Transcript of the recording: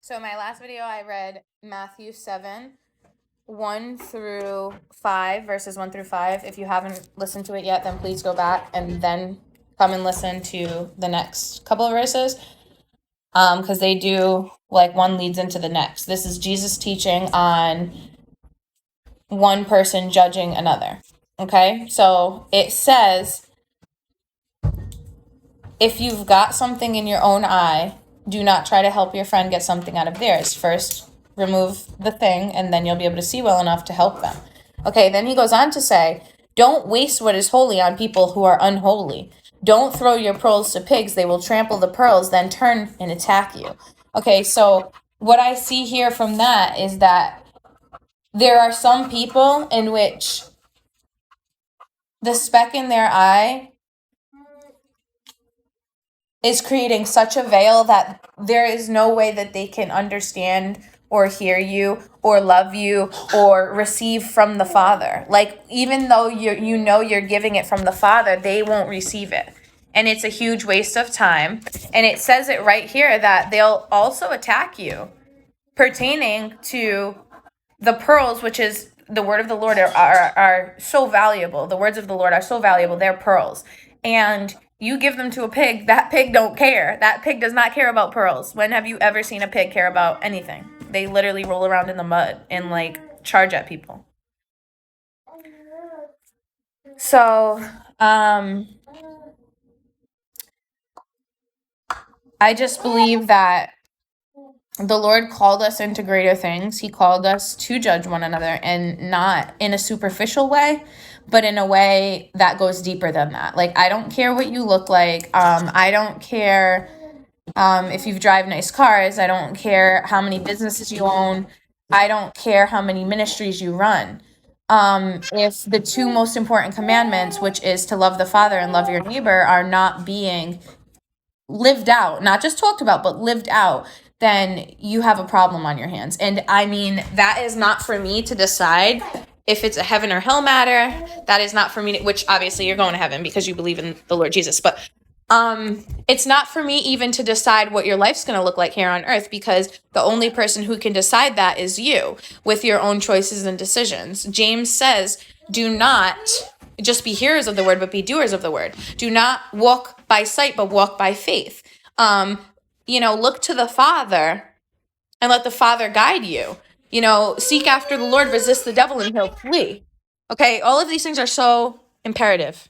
So my last video, I read Matthew 7, 1 through 5, verses 1 through 5. If you haven't listened to it yet, then please go back and then come and listen to the next couple of verses. Because they do, like, one leads into the next. This is Jesus teaching on one person judging another. Okay? So it says, if you've got something in your own eye, do not try to help your friend get something out of theirs. First, remove the thing, and then you'll be able to see well enough to help them. Okay, then he goes on to say, don't waste what is holy on people who are unholy. Don't throw your pearls to pigs. They will trample the pearls, then turn and attack you. Okay, so what I see here from that is that there are some people in which the speck in their eye is creating such a veil that there is no way that they can understand or hear you or love you or receive from the Father. Like, even though you know you're giving it from the Father, they won't receive it. And it's a huge waste of time. And it says it right here that they'll also attack you pertaining to the pearls, which is the word of the Lord, are so valuable. The words of the Lord are so valuable. They're pearls. And you give them to a pig, that pig don't care. That pig does not care about pearls. When have you ever seen a pig care about anything? They literally roll around in the mud and, like, charge at people. So, I just believe that the Lord called us into greater things. He called us to judge one another, and not in a superficial way, but in a way that goes deeper than that. Like, I don't care what you look like. I don't care if you drive nice cars. I don't care how many businesses you own. I don't care how many ministries you run. If the two most important commandments, which is to love the Father and love your neighbor, are not being lived out, not just talked about, but lived out, then you have a problem on your hands. And I mean, that is not for me to decide if it's a heaven or hell matter. That is not for me to, which obviously you're going to heaven because you believe in the Lord Jesus. But it's not for me even to decide what your life's going to look like here on earth, because the only person who can decide that is you, with your own choices and decisions. James says, do not just be hearers of the word, but be doers of the word. Do not walk by sight, but walk by faith. Look to the Father and let the Father guide you. Seek after the Lord, resist the devil, and he'll flee. Okay, all of these things are so imperative.